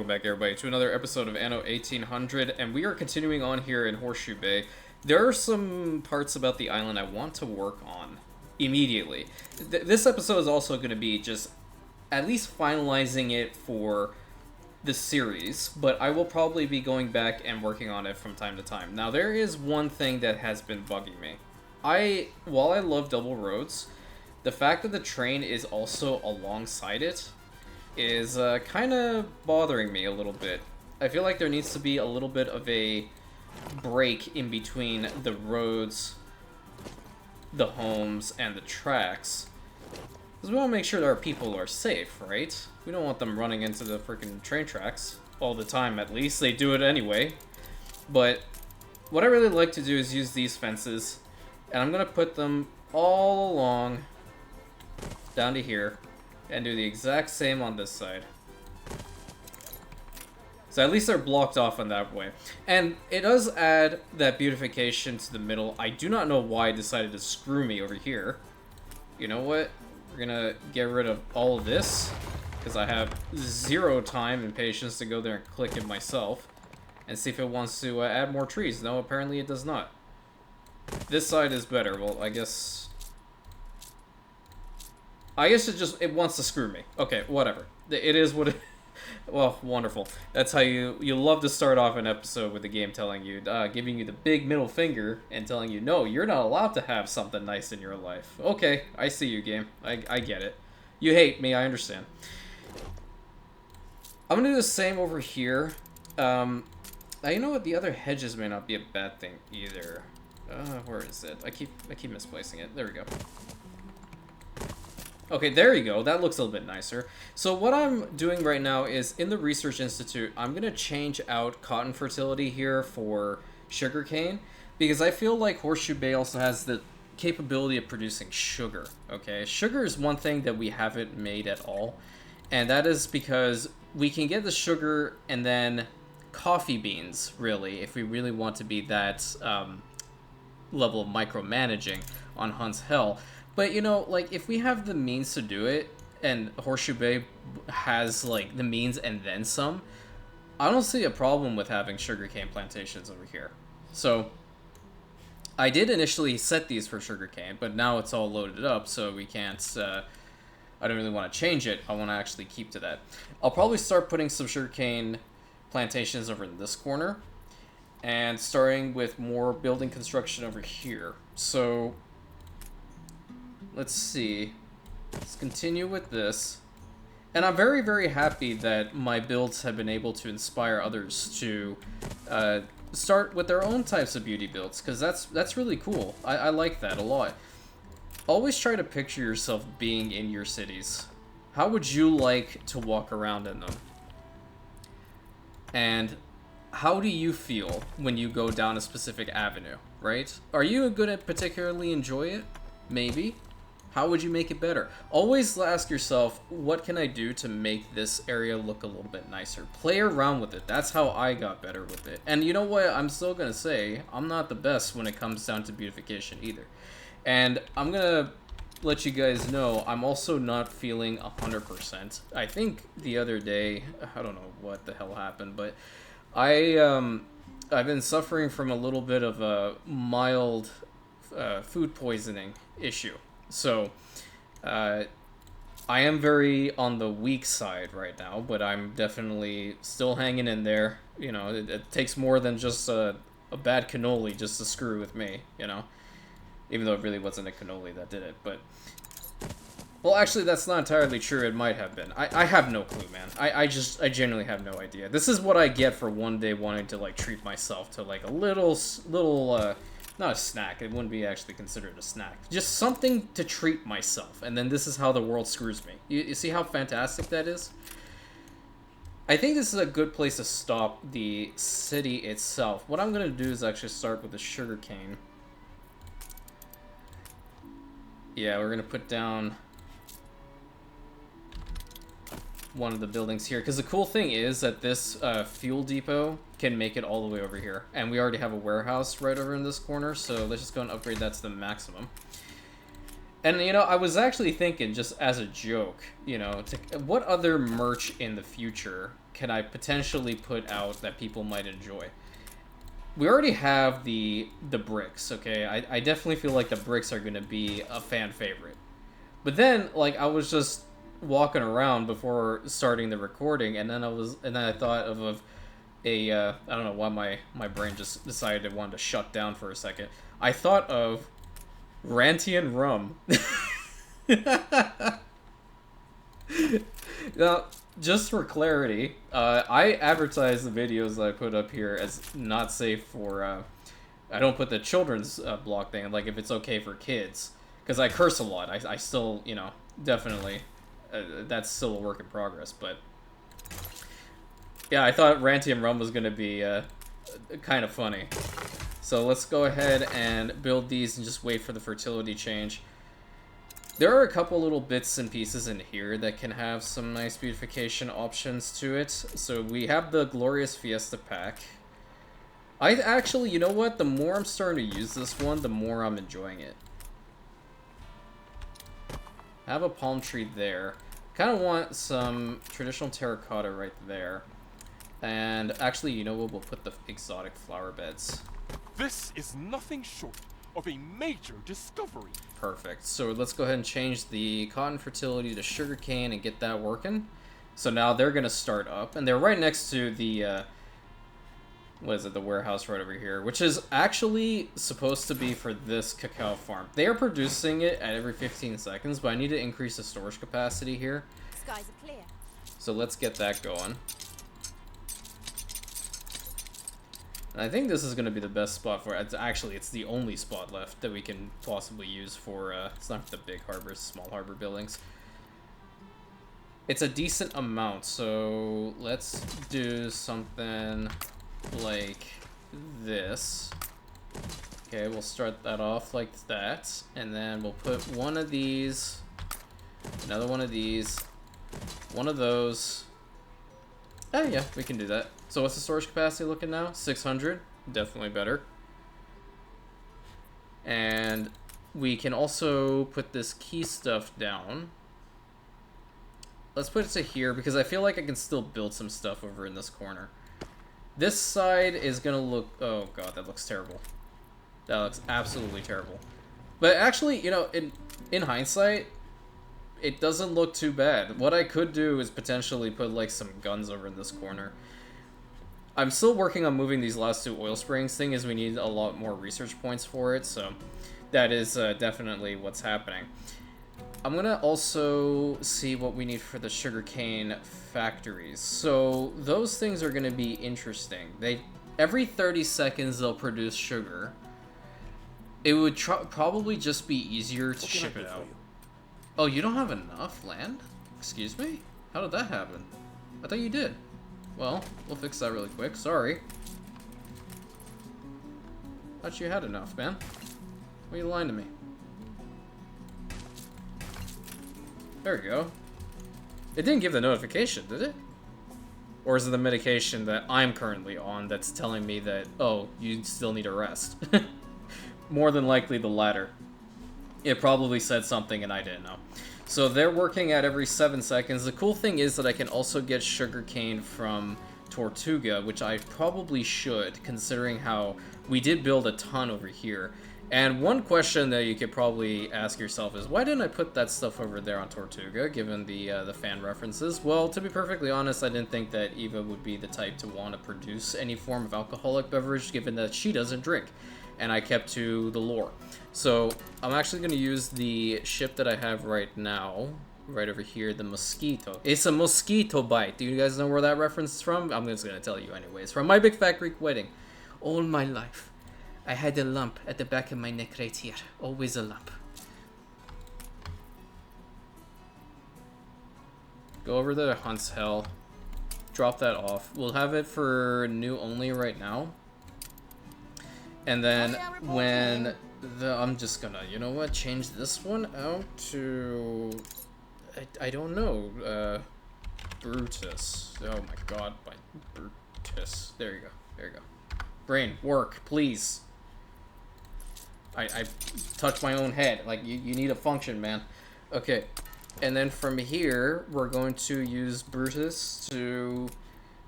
back, everybody, to another episode of Anno 1800, and we are continuing on here in Horseshoe Bay. There are some parts about the island I want to work on immediately. This episode is also going to be just at least finalizing it for the series, but I will probably be going back and working on it from time to time. Now, there is one thing that has been bugging me. While I love double roads, the fact that the train is also alongside it is kind of bothering me a little bit. I feel like there needs to be a little bit of a break in between the roads, the homes, and the tracks. Because we want to make sure that our people are safe, right? We don't want them running into the freaking train tracks all the time, at least. They do it anyway. But what I really like to do is use these fences, and I'm going to put them all along down to here, and do the exact same on this side. So at least they're blocked off in that way. And it does add that beautification to the middle. I do not know why it decided to screw me over here. You know what? We're gonna get rid of all of this, because I have zero time and patience to go there and click it myself. And see if it wants to add more trees. No, apparently it does not. This side is better. Well, I guess it wants to screw me. Okay, whatever. It is what it... Well, wonderful. That's how you love to start off an episode with the game telling you, giving you the big middle finger and telling you, no, you're not allowed to have something nice in your life. Okay, I see you, game. I get it. You hate me, I understand. I'm gonna do the same over here. Now, you know what? The other hedges may not be a bad thing either. Where is it? I keep misplacing it. There we go. Okay, there you go. That looks a little bit nicer. So what I'm doing right now is, in the Research Institute, I'm going to change out cotton fertility here for sugarcane, because I feel like Horseshoe Bay also has the capability of producing sugar, okay? Sugar is one thing that we haven't made at all, and that is because we can get the sugar and then coffee beans, really, if we really want to be that level of micromanaging on Hunt's Hell. But, you know, like, if we have the means to do it, and Horseshoe Bay has, like, the means and then some, I don't see a problem with having sugarcane plantations over here. So, I did initially set these for sugarcane, but now it's all loaded up, so we can't, I don't really want to change it. I want to actually keep to that. I'll probably start putting some sugarcane plantations over in this corner, and starting with more building construction over here. So, let's see. Let's continue with this. And I'm very, very happy that my builds have been able to inspire others to start with their own types of beauty builds, because that's really cool. I like that a lot. Always try to picture yourself being in your cities. How would you like to walk around in them? And how do you feel when you go down a specific avenue, right? Are you going to particularly enjoy it? Maybe. How would you make it better? Always ask yourself, what can I do to make this area look a little bit nicer? Play around with it. That's how I got better with it. And you know what? I'm still going to say, I'm not the best when it comes down to beautification either. And I'm going to let you guys know, I'm also not feeling 100%. I think the other day, I don't know what the hell happened, but I've been suffering from a little bit of a mild food poisoning issue. So, I am very on the weak side right now, but I'm definitely still hanging in there. You know, it takes more than just a bad cannoli just to screw with me, you know? Even though it really wasn't a cannoli that did it, but... Well, actually, that's not entirely true. It might have been. I have no clue, man. I genuinely have no idea. This is what I get for one day wanting to, like, treat myself to, like, a little, not a snack. It wouldn't be actually considered a snack. Just something to treat myself. And then this is how the world screws me. You see how fantastic that is? I think this is a good place to stop the city itself. What I'm going to do is actually start with the sugarcane. Yeah, we're going to put down one of the buildings here, because the cool thing is that this fuel depot can make it all the way over here, and we already have a warehouse right over in this corner, so let's just go and upgrade that to the maximum. And, you know, I was actually thinking, just as a joke, you know, what other merch in the future can I potentially put out that people might enjoy? We already have the bricks, okay? I definitely feel like the bricks are going to be a fan favorite. But then, like, I was just walking around before starting the recording, and then I thought of I don't know why my brain just decided it wanted to shut down for a second. I thought of Rantian rum. Now, just for clarity, I advertise the videos that I put up here as not safe for. I don't put the children's block thing, like if it's okay for kids, because I curse a lot. I still, you know, definitely, that's still a work in progress. But yeah, I thought Rantian rum was gonna be kind of funny. So let's go ahead and build these and just wait for the fertility change. There are a couple little bits and pieces in here that can have some nice beautification options to it. So we have the Glorious Fiesta pack. I actually, you know what? The more I'm starting to use this one, the more I'm enjoying it. Have a palm tree there. Kind of want some traditional terracotta right there. And actually, you know what? We'll put the exotic flower beds. This is nothing short of a major discovery. Perfect. So let's go ahead and change the cotton fertility to sugarcane and get that working. So now they're going to start up. And they're right next to the, what is it, the warehouse right over here, which is actually supposed to be for this cacao farm. They are producing it at every 15 seconds, but I need to increase the storage capacity here. Skies are clear. So let's get that going. And I think this is going to be the best spot for it. Actually, it's the only spot left that we can possibly use for, it's not the big harbors, small harbor buildings. It's a decent amount, so let's do something like this. Okay, we'll start that off like that, and then we'll put one of these, another one of these, one of those. Oh yeah, we can do that. So what's the storage capacity looking now? 600, definitely better. And we can also put this key stuff down. Let's put it to here because I feel like I can still build some stuff over in this corner. This side is gonna look, oh god, that looks terrible. That looks absolutely terrible. But actually, you know, in hindsight, it doesn't look too bad. What I could do is potentially put like some guns over in this corner. I'm still working on moving these last two oil springs thing as we need a lot more research points for it, so that is definitely what's happening. I'm gonna also see what we need for the sugarcane factories. So those things are gonna be interesting. Every 30 seconds they'll produce sugar. It would probably just be easier to ship it out. Oh, you don't have enough land? Excuse me? How did that happen? I thought you did. Well, we'll fix that really quick. Sorry. Thought you had enough, man. Why are you lying to me? There we go. It didn't give the notification, did it? Or is it the medication that I'm currently on that's telling me that, oh, you still need a rest? More than likely the latter. It probably said something and I didn't know. So they're working at every 7 seconds. The cool thing is that I can also get sugarcane from Tortuga, which I probably should, considering how we did build a ton over here. And one question that you could probably ask yourself is, why didn't I put that stuff over there on Tortuga, given the fan references? Well, to be perfectly honest, I didn't think that Eva would be the type to want to produce any form of alcoholic beverage, given that she doesn't drink. And I kept to the lore. So I'm actually going to use the ship that I have right now, right over here, the Mosquito. It's a mosquito bite. Do you guys know where that reference is from? I'm just going to tell you anyways. From My Big Fat Greek Wedding. All my life, I had a lump at the back of my neck right here. Always a lump. Go over to Hunt's Hell. Drop that off. We'll have it for new only right now. And then when I'm just gonna, you know what, change this one out to, I don't know, Brutus. Oh my god, by Brutus. There you go, there you go. Brain, work, please. I touched my own head. Like, you need a function, man. Okay. And then from here, we're going to use Brutus to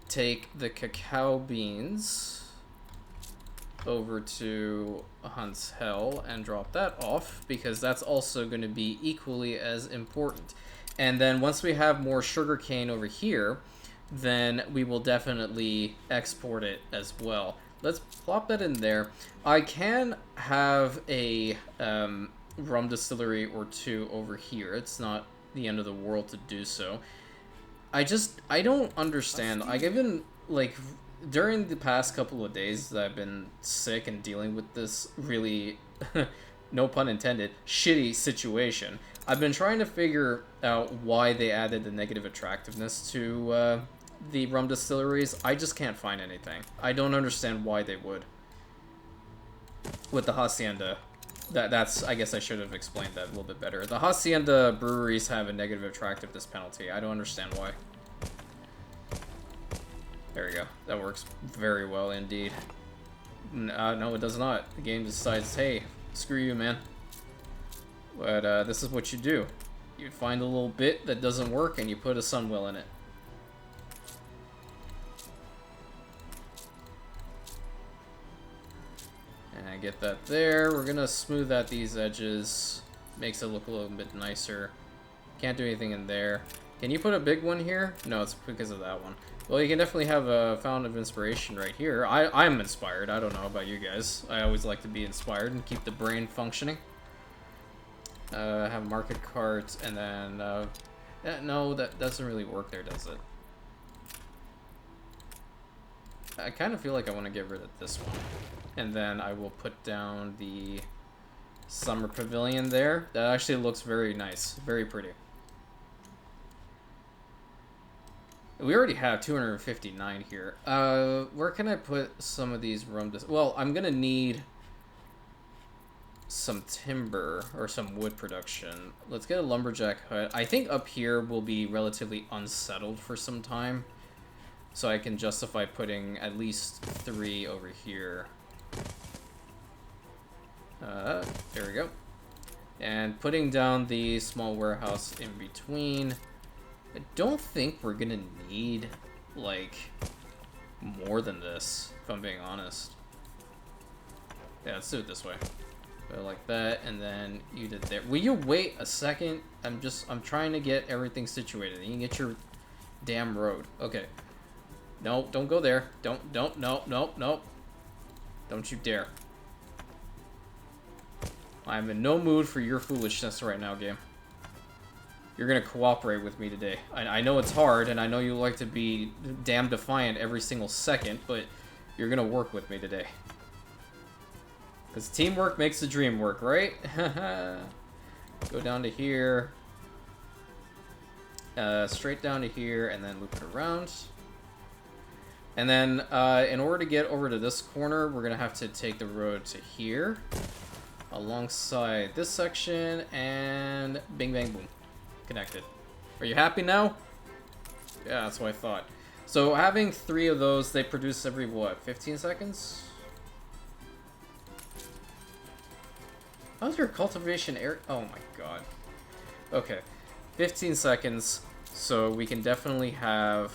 take the cacao beans over to Hunt's Hell and drop that off, because that's also going to be equally as important. And then once we have more sugarcane over here, then we will definitely export it as well. Let's plop that in there. I can have a rum distillery or two over here. It's not the end of the world to do so. I don't understand. I've even, like, during the past couple of days that I've been sick and dealing with this really, no pun intended, shitty situation, I've been trying to figure out why they added the negative attractiveness to the rum distilleries. I just can't find anything. I don't understand why they would. With the Hacienda, that's I guess I should have explained that a little bit better. The Hacienda breweries have a negative attractiveness penalty. I don't understand why. There we go. That works very well indeed. No, it does not. The game decides, hey, screw you, man. But this is what you do. You find a little bit that doesn't work and you put a sunwell in it. And I get that there. We're gonna smooth out these edges. Makes it look a little bit nicer. Can't do anything in there. Can you put a big one here? No, it's because of that one. Well, you can definitely have a fountain of inspiration right here. I'm inspired. I don't know about you guys. I always like to be inspired and keep the brain functioning. Have market carts, and then... no, that doesn't really work there, does it? I kind of feel like I want to get rid of this one. And then I will put down the summer pavilion there. That actually looks very nice. Very pretty. We already have 259 here. Where can I put some of these rum... Well, I'm gonna need some timber or some wood production. Let's get a lumberjack hut. I think up here will be relatively unsettled for some time. So I can justify putting at least 3 over here. There we go. And putting down the small warehouse in between. I don't think we're gonna need, like, more than this, if I'm being honest. Yeah, let's do it this way. Go like that, and then you did there. Will you wait a second? I'm trying to get everything situated. You can get your damn road. Okay. No, don't go there. No. Don't you dare. I'm in no mood for your foolishness right now, game. You're gonna cooperate with me today. I know it's hard, and I know you like to be damn defiant every single second, but you're gonna work with me today. Because teamwork makes the dream work, right? Go down to here. Straight down to here, and then loop it around. And then, in order to get over to this corner, we're gonna have to take the road to here. Alongside this section, and bing, bang, boom. Connected. Are you happy now? Yeah, that's what I thought. So having 3 of those, they produce every, what, 15 seconds? How's your cultivation area? Oh my god. Okay. 15 seconds, so we can definitely have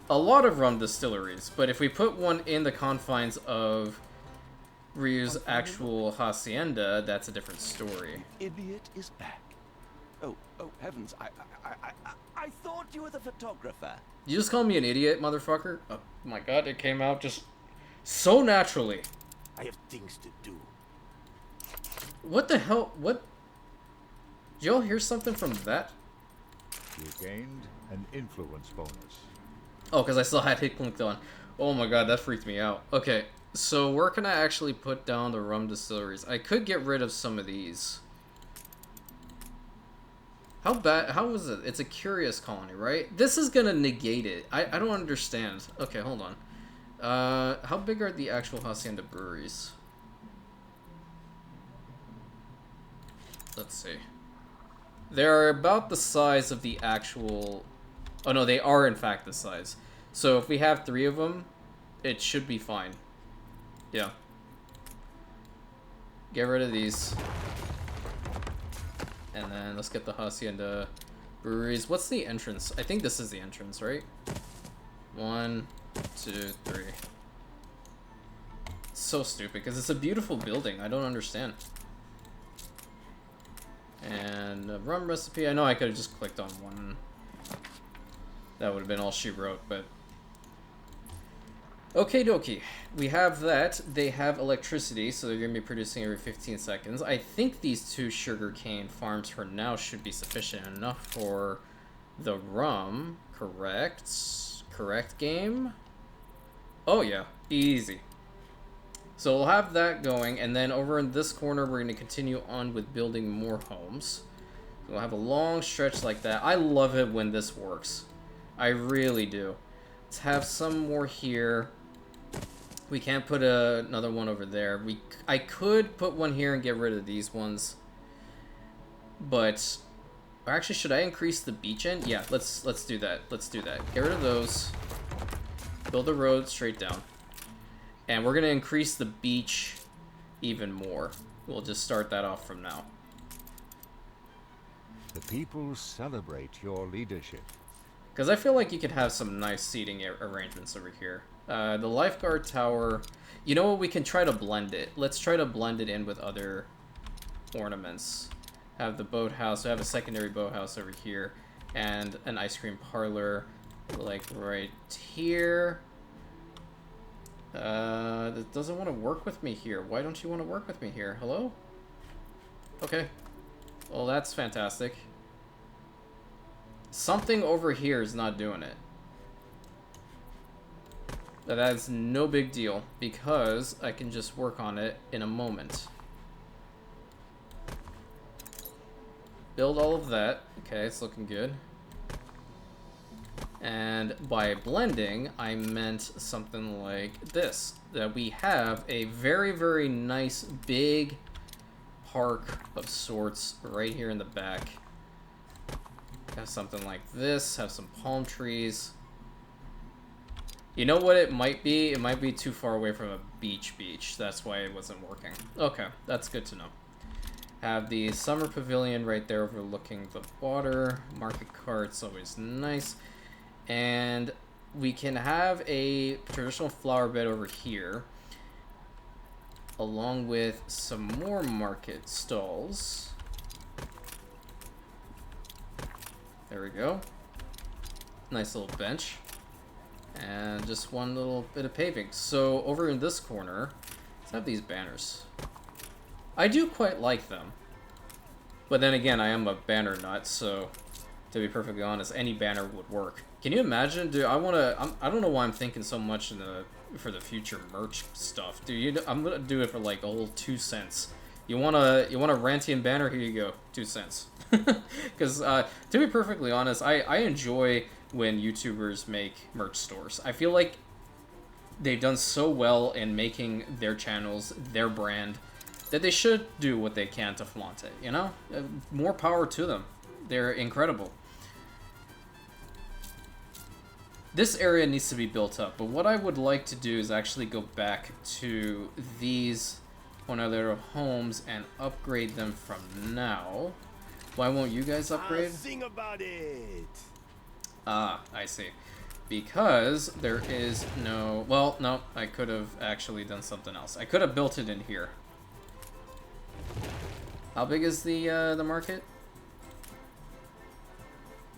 a lot of rum distilleries, but if we put one in the confines of Ryu's actual hacienda, that's a different story. Idiot is back. Oh heavens! I thought you were the photographer. You just called me an idiot, motherfucker? Oh my god, it came out just so naturally. I have things to do. What the hell? What? Did y'all hear something from that? You gained an influence bonus. Oh, because I still had hit clicked on. Oh my god, that freaked me out. Okay, so where can I actually put down the rum distilleries? I could get rid of some of these. How bad? How was it? It's a curious colony, right? This is gonna negate it. I don't understand. Okay, hold on. How big are the actual hacienda breweries? Let's see. They're about the size of the actual... Oh no, they are in fact the size. So if we have 3 of them, it should be fine. Yeah. Get rid of these. And then let's get the hacienda breweries. What's the entrance? I think this is the entrance, right? 1, 2, 3. It's so stupid because it's a beautiful building. I don't understand. And a rum recipe. I know I could have just clicked on one. That would have been all she wrote, but okie dokie. We have that. They have electricity, so they're going to be producing every 15 seconds. I think these 2 sugarcane farms for now should be sufficient enough for the rum. Correct? Correct, game? Oh, yeah. Easy. So we'll have that going, and then over in this corner, we're going to continue on with building more homes. We'll have a long stretch like that. I love it when this works. I really do. Let's have some more here. We can't put another one over there. I could put one here and get rid of these ones. But, or actually, should I increase the beach end? Yeah, let's do that. Let's do that. Get rid of those. Build the road straight down. And we're going to increase the beach even more. We'll just start that off from now. The people celebrate your leadership. Because I feel like you could have some nice seating arrangements over here. The lifeguard tower, you know what, we can try to blend it. Let's try to blend it in with other ornaments. Have the boathouse, we have a secondary boathouse over here, and an ice cream parlor, like right here. That doesn't want to work with me here. Why don't you want to work with me here? Hello? Okay. Well, that's fantastic. Something over here is not doing it. But that's no big deal, because I can just work on it in a moment. Build all of that. Okay, it's looking good. And by blending, I meant something like this. That we have a very, very nice big park of sorts right here in the back. Have something like this, have some palm trees. You know what it might be? It might be too far away from a beach. That's why it wasn't working. Okay, that's good to know. Have the summer pavilion right there overlooking the water. Market cart's always nice. And we can have a traditional flower bed over here, along with some more market stalls. There we go. Nice little bench. And just one little bit of paving. So over in this corner, let's have these banners. I do quite like them. But then again, I am a banner nut, so to be perfectly honest, any banner would work. Can you imagine? Dude, I don't know why I'm thinking so much for the future merch stuff. Dude, I'm gonna do it for like a whole 2 cents. You want a Rantian banner? Here you go, 2 cents. Because to be perfectly honest, I enjoy when YouTubers make merch stores. I feel like they've done so well in making their channels their brand that they should do what they can to flaunt it, you know? More power to them. They're incredible. This area needs to be built up, but what I would like to do is actually go back to these Honolulu homes and upgrade them from now. Why won't you guys upgrade? Sing about it. Ah, I see. Because there is no... Well, no, I could have actually done something else. I could have built it in here. How big is the market?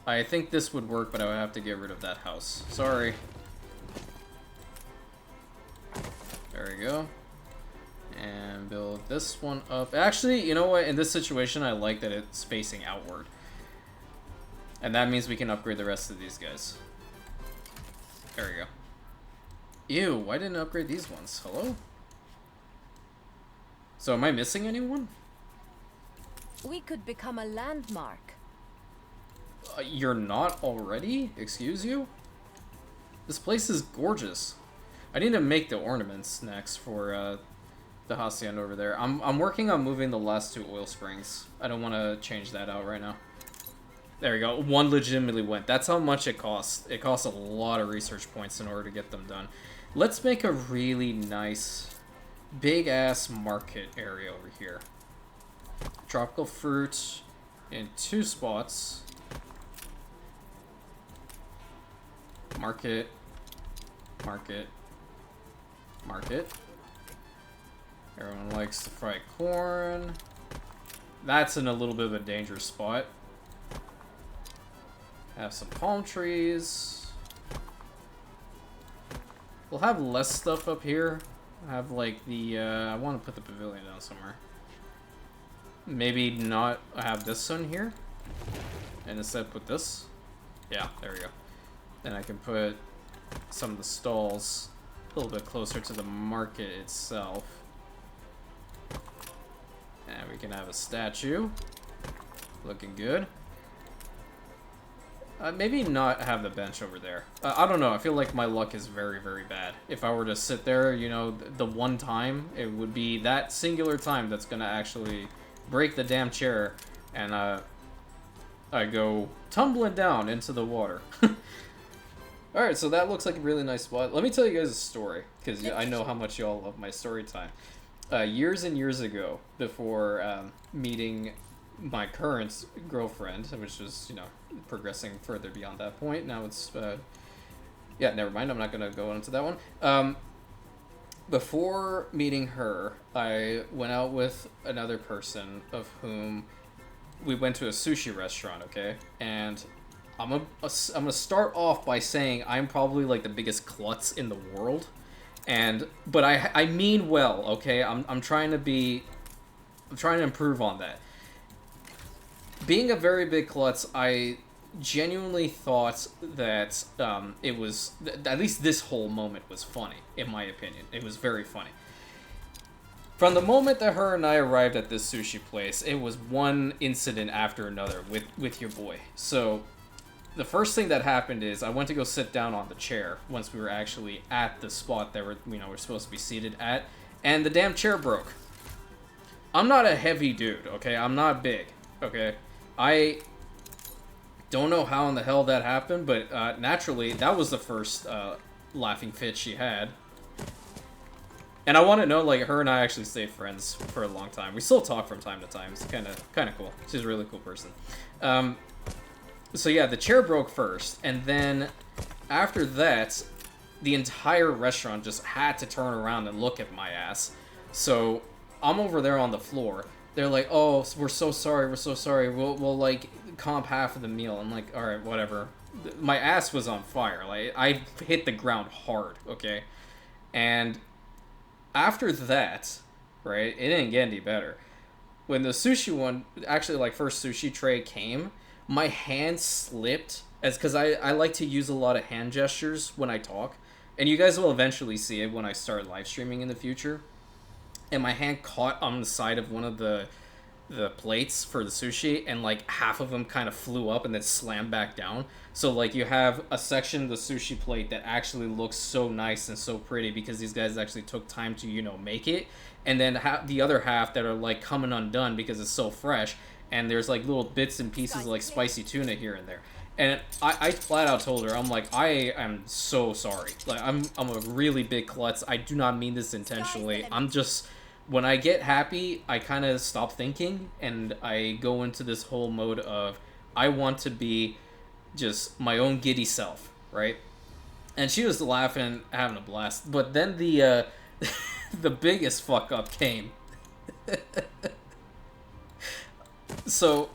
I think this would work, but I would have to get rid of that house. Sorry. There we go. And build this one up. Actually, you know what? In this situation, I like that it's facing outward. And that means we can upgrade the rest of these guys. There we go. Ew, why didn't I upgrade these ones? Hello? So am I missing anyone? We could become a landmark. You're not already? Excuse you? This place is gorgeous. I need to make the ornaments next for the hacienda over there. I'm working on moving the last 2 oil springs. I don't want to change that out right now. There we go. One legitimately went. That's how much it costs. It costs a lot of research points in order to get them done. Let's make a really nice big ass market area over here. Tropical fruit in 2 spots. Market. Market. Market. Everyone likes to fry corn. That's in a little bit of a dangerous spot. Have some palm trees. We'll have less stuff up here. Have like the, I want to put the pavilion down somewhere. Maybe not have this one here. And instead put this. Yeah, there we go. Then I can put some of the stalls a little bit closer to the market itself. And we can have a statue. Looking good. Maybe not have the bench over there. I don't know. I feel like my luck is very, very bad. If I were to sit there, you know, the one time, it would be that singular time that's going to actually break the damn chair. And I go tumbling down into the water. Alright, so that looks like a really nice spot. Let me tell you guys a story, because I know how much y'all love my story time. Years and years ago, before meeting my current girlfriend, which was, you know, progressing further beyond that point. Now it's, yeah, never mind. I'm not going to go into that one. Before meeting her, I went out with another person of whom we went to a sushi restaurant, okay? And I'm gonna start off by saying I'm probably like the biggest klutz in the world. But I mean well, okay? I'm trying to improve on that. Being a very big klutz, I genuinely thought that it was, at least this whole moment was funny, in my opinion. It was very funny. From the moment that her and I arrived at this sushi place, it was one incident after another with your boy. So the first thing that happened is I went to go sit down on the chair once we were actually at the spot that we're supposed to be seated at, and the damn chair broke. I'm not a heavy dude, okay? I'm not big, okay? I don't know how in the hell that happened, but naturally, that was the first laughing fit she had. And I want to know, like, her and I actually stayed friends for a long time. We still talk from time to time. It's kind of cool. She's a really cool person. So yeah, the chair broke first, and then after that, the entire restaurant just had to turn around and look at my ass. So I'm over there on the floor. They're like, "Oh, we're so sorry. We're so sorry. We'll like comp half of the meal." I'm like, "All right, whatever." My ass was on fire. Like, I hit the ground hard, okay? And after that, right, it didn't get any better. When the sushi one, actually, like, first sushi tray came, my hand slipped, because I like to use a lot of hand gestures when I talk. And you guys will eventually see it when I start live streaming in the future. And my hand caught on the side of one of the plates for the sushi, and like half of them kind of flew up and then slammed back down. So like you have a section of the sushi plate that actually looks so nice and so pretty because these guys actually took time to, you know, make it. And then the other half that are like coming undone because it's so fresh. And there's like little bits and pieces of like spicy tuna here and there. And I flat out told her, I'm like, I am so sorry. Like, I'm a really big klutz. I do not mean this intentionally. I'm just, when I get happy, I kind of stop thinking, and I go into this whole mode of, I want to be just my own giddy self, right? And she was laughing, having a blast. But then the the biggest fuck up came. So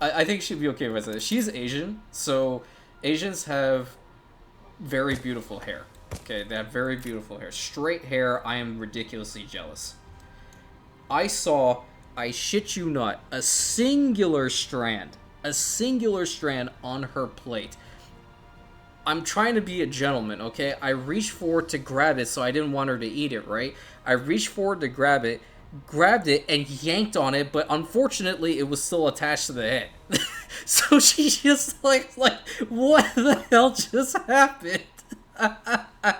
I think she'd be okay with it. She's Asian, so Asians have very beautiful hair. Okay, they have very beautiful hair. Straight hair, I am ridiculously jealous. I saw, I shit you not, a singular strand on her plate. I'm trying to be a gentleman, okay? I reached forward to grab it, so I didn't want her to eat it, right? I reached forward to grab it, grabbed it, and yanked on it, but unfortunately, it was still attached to the head. So she just like, what the hell just happened? I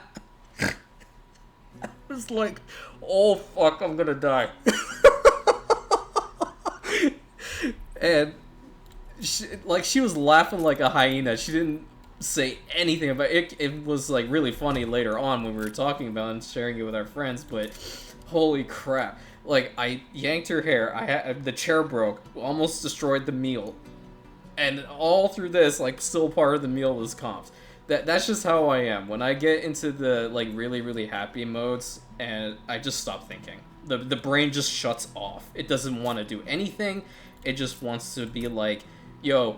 was like, oh fuck, I'm gonna die. And she was laughing like a hyena. She didn't say anything about it. It was like really funny later on when we were talking about it and sharing it with our friends, but holy crap. Like, I yanked her hair, the chair broke, almost destroyed the meal. And all through this, like, still part of the meal was comped. That's just how I am. When I get into the, like, really, really happy modes, and I just stop thinking. The brain just shuts off. It doesn't want to do anything. It just wants to be like, yo,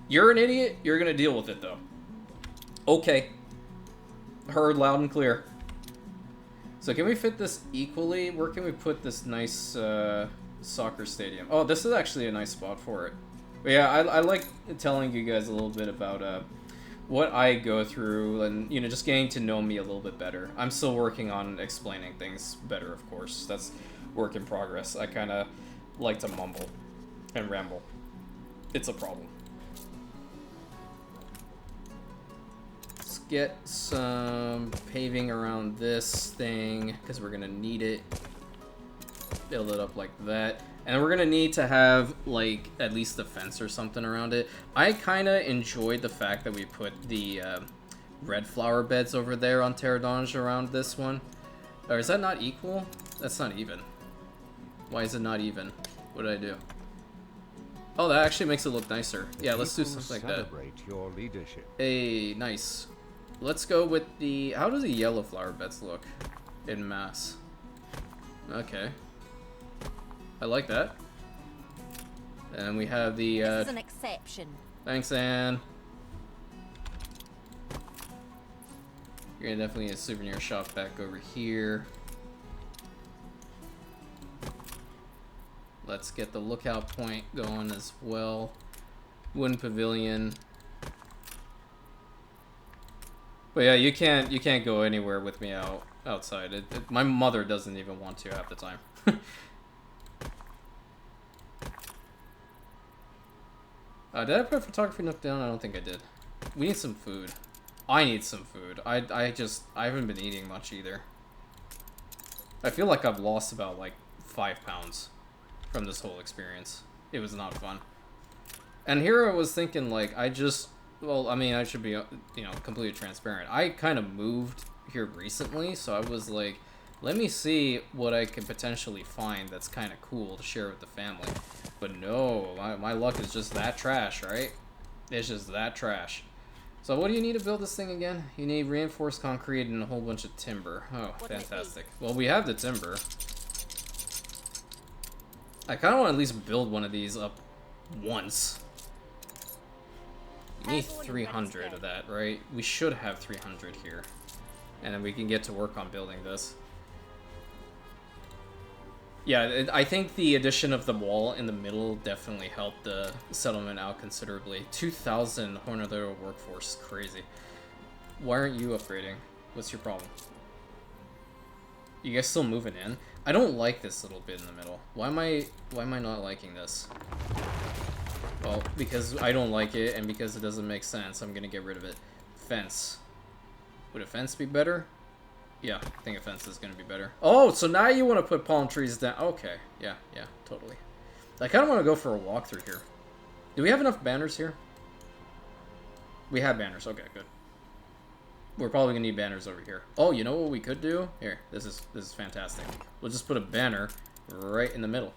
you're an idiot, you're gonna deal with it, though. Okay. Heard loud and clear. So can we fit this equally? Where can we put this nice soccer stadium? Oh, this is actually a nice spot for it. But yeah, I like telling you guys a little bit about what I go through and, you know, just getting to know me a little bit better. I'm still working on explaining things better, of course. That's work in progress. I kind of like to mumble and ramble. It's a problem. Let's get some paving around this thing, because we're going to need it. Build it up like that. And we're gonna need to have, like, at least a fence or something around it. I kind of enjoyed the fact that we put the red flower beds over there on Terradange around this one. Or is that not equal? That's not even. Why is it not even? What did I do? Oh, that actually makes it look nicer. Yeah, let's do something like that. Celebrate your leadership. Hey, nice. Let's go with the... How do the yellow flower beds look in mass? Okay. I like that. And we have the, This is an exception. Thanks, Anne. You're gonna definitely need a souvenir shop back over here. Let's get the lookout point going as well. Wooden pavilion. But yeah, you can't go anywhere with me outside. My mother doesn't even want to half the time. Did I put photography nook down? I don't think I did. We need some food. I need some food. I haven't been eating much either. I feel like I've lost about like 5 pounds from this whole experience. It was not fun. And here I was thinking, like, well, I mean, I should be, you know, completely transparent. I kind of moved here recently, so I was like, let me see what I can potentially find that's kind of cool to share with the family. But no, my luck is just that trash, right? It's just that trash. So what do you need to build this thing again? You need reinforced concrete and a whole bunch of timber. Oh, fantastic. Well, we have the timber. I kind of want to at least build one of these up once. We need 300 of that, right? We should have 300 here. And then we can get to work on building this. Yeah, I think the addition of the wall in the middle definitely helped the settlement out considerably. 2,000 Hornadero workforce, crazy. Why aren't you upgrading? What's your problem? You guys still moving in? I don't like this little bit in the middle. Why am I not liking this? Well, because I don't like it and because it doesn't make sense, I'm gonna get rid of it. Fence. Would a fence be better? Yeah, I think a fence is going to be better. Oh, so now you want to put palm trees down. Okay, yeah, totally. I kind of want to go for a walk through here. Do we have enough banners here? We have banners. Okay, good. We're probably going to need banners over here. Oh, you know what we could do? Here, this is fantastic. We'll just put a banner right in the middle.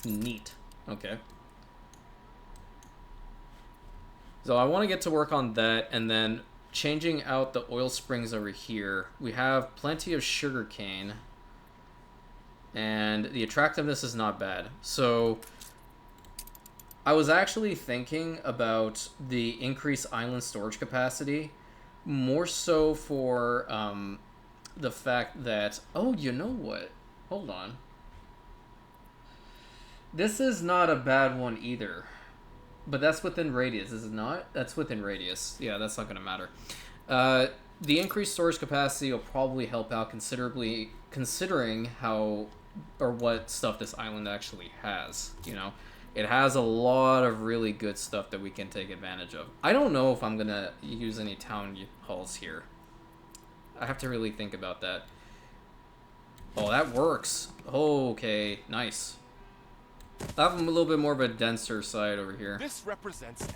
Neat. Okay. So I want to get to work on that, and then changing out the oil springs over here. We have plenty of sugar cane, and the attractiveness is not bad. So I was actually thinking about the increased island storage capacity, more so for the fact that, oh, you know what? Hold on. This is not a bad one either. But that's within radius, is it not? That's within radius. Yeah, that's not going to matter. The increased storage capacity will probably help out considerably, considering how or what stuff this island actually has. You know, it has a lot of really good stuff that we can take advantage of. I don't know if I'm going to use any town halls here. I have to really think about that. Oh, that works. Okay, nice. I have a little bit more of a denser side over here. This represents an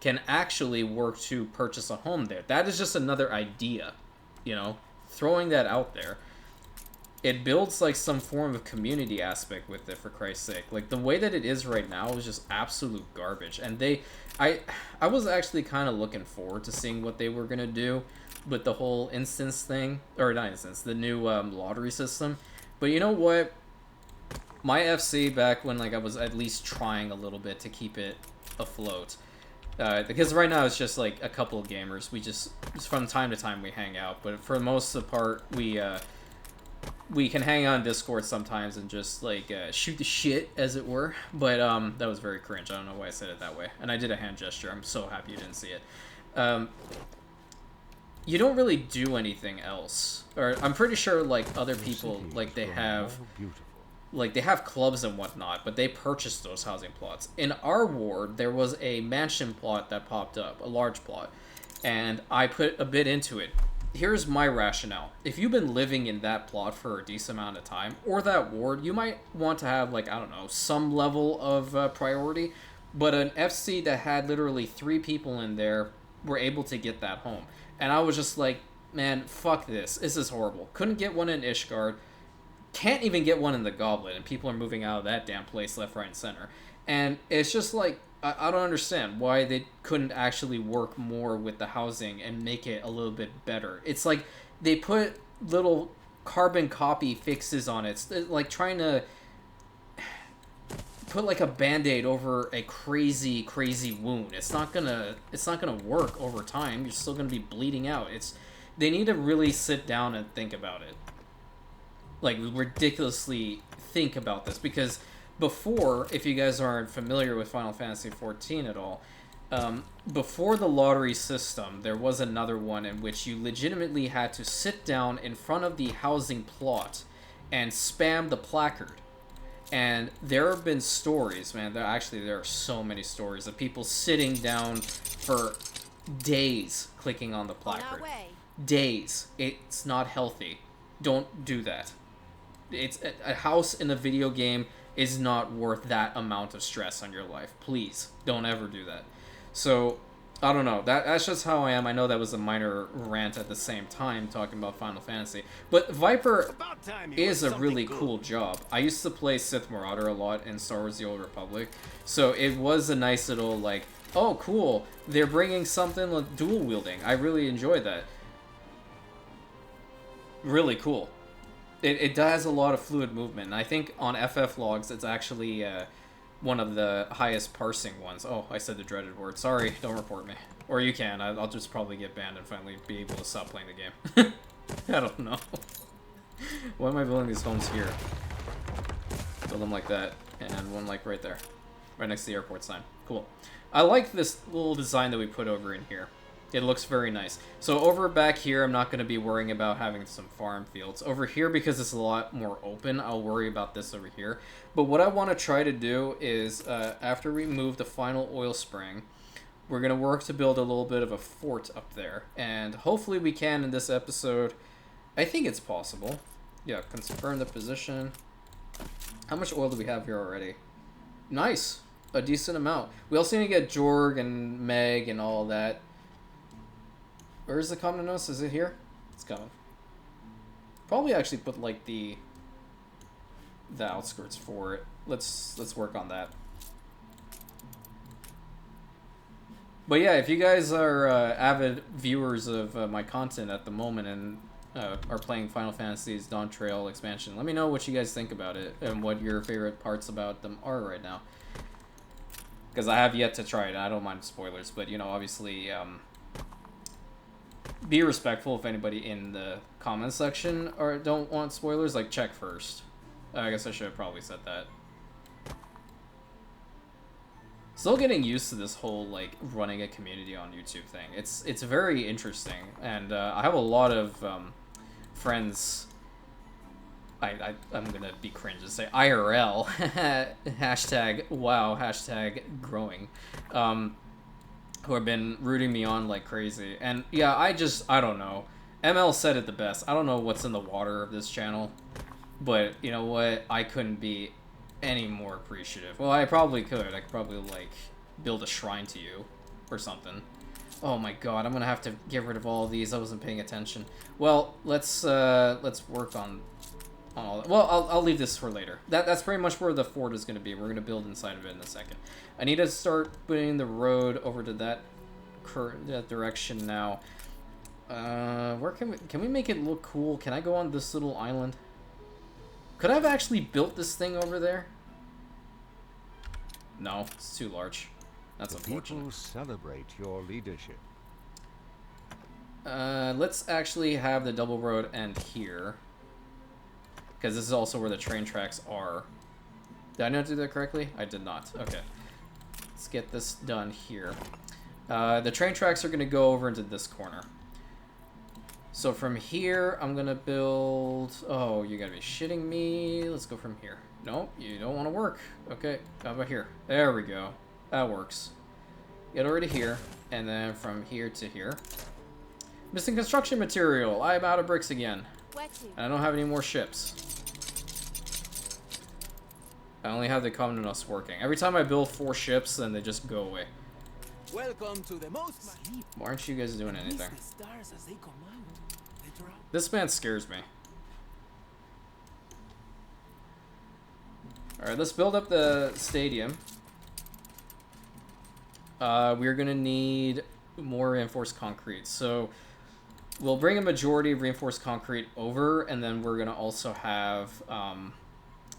can actually work to purchase a home there. That is just another idea, you know, throwing that out there. It builds like some form of community aspect with it, for Christ's sake. Like the way that it is right now is just absolute garbage. And I was actually kind of looking forward to seeing what they were gonna do with the whole instance thing, or not instance, the new lottery system. But you know what? My FC back when like I was at least trying a little bit to keep it afloat. Because right now it's just like a couple of gamers. We just from time to time we hang out, but for the most part we can hang on Discord sometimes and just like shoot the shit, as it were. But that was very cringe. I don't know why I said it that way. And I did a hand gesture. I'm so happy you didn't see it. You don't really do anything else. Or I'm pretty sure like other people like they have clubs and whatnot, but they purchased those housing plots. In our ward, there was a mansion plot that popped up, a large plot, and I put a bit into it. Here's my rationale. If you've been living in that plot for a decent amount of time, or that ward, you might want to have, like, I don't know, some level of priority, but an FC that had literally 3 people in there were able to get that home. And I was just like, man, fuck this. This is horrible. Couldn't get one in Ishgard. Can't even get one in the Goblet, and people are moving out of that damn place left, right, and center. And it's just like, I don't understand why they couldn't actually work more with the housing and make it a little bit better. It's like they put little carbon copy fixes on it. It's like trying to put like a band-aid over a crazy wound. It's not gonna work over time. You're still gonna be bleeding out. They need to really sit down and think about it. Like, ridiculously think about this, because before, if you guys aren't familiar with Final Fantasy XIV at all, before the lottery system, there was another one in which you legitimately had to sit down in front of the housing plot and spam the placard. And there have been stories, man, there are so many stories of people sitting down for days clicking on the placard. Days. It's not healthy. Don't do that. It's a house in a video game is not worth that amount of stress on your life. Please don't ever do that. So I don't know. That's just how I am. I know that was a minor rant at the same time talking about Final Fantasy, but Viper is a really cool job. I used to play Sith Marauder a lot in Star Wars: The Old Republic, so it was a nice little like, oh cool, they're bringing something like dual wielding. I really enjoyed that. Really cool. It does a lot of fluid movement, and I think on FF logs it's actually one of the highest parsing ones. Oh, I said the dreaded word. Sorry, don't report me. Or you can. I'll just probably get banned and finally be able to stop playing the game. I don't know. Why am I building these homes here? Build them like that, and one like right there. Right next to the airport sign. Cool. I like this little design that we put over in here. It looks very nice. So over back here, I'm not going to be worrying about having some farm fields. Over here, because it's a lot more open, I'll worry about this over here. But what I want to try to do is, after we move the final oil spring, we're going to work to build a little bit of a fort up there. And hopefully we can in this episode. I think it's possible. Yeah, confirm the position. How much oil do we have here already? Nice. A decent amount. We also need to get Jorg and Meg and all that. Where's the Commonos? Is it here? It's coming. Probably actually put like the outskirts for it. Let's work on that. But yeah, if you guys are avid viewers of my content at the moment and are playing Final Fantasy's Dawn Trail expansion, let me know what you guys think about it and what your favorite parts about them are right now. Because I have yet to try it. I don't mind spoilers, but you know, obviously, be respectful if anybody in the comment section or don't want spoilers. Like, check first. I guess I should have probably said that. Still getting used to this whole like running a community on YouTube thing. It's very interesting, and I have a lot of friends. I'm gonna be cringe to say IRL hashtag wow hashtag growing, who have been rooting me on like crazy. And yeah, I don't know. ML said it the best. I don't know what's in the water of this channel, but you know what? I couldn't be any more appreciative. Well, I probably could. I could probably like build a shrine to you, or something. Oh my god, I'm gonna have to get rid of all of these. I wasn't paying attention. Well, let's work on all that. Well, I'll leave this for later. That's pretty much where the fort is gonna be. We're gonna build inside of it in a second. I need to start putting the road over to that direction now. Where can we make it look cool? Can I go on this little island? Could I have actually built this thing over there? No, it's too large. That's unfortunate. People celebrate your leadership. Let's actually have the double road end here. Because this is also where the train tracks are. Did I not do that correctly? I did not. Okay. Let's get this done here. The train tracks are going to go over into this corner. So from here, I'm going to build... Oh, you got to be shitting me. Let's go from here. Nope, you don't want to work. Okay, how about here? There we go. That works. Get over to here, and then from here to here. Missing construction material. I'm out of bricks again. And I don't have any more ships. I only have the Commandant's working. Every time I build 4 ships, then they just go away. Welcome to the most. Why aren't you guys doing anything? This man scares me. Alright, let's build up the stadium. We're gonna need more reinforced concrete. So we'll bring a majority of reinforced concrete over, and then we're gonna also have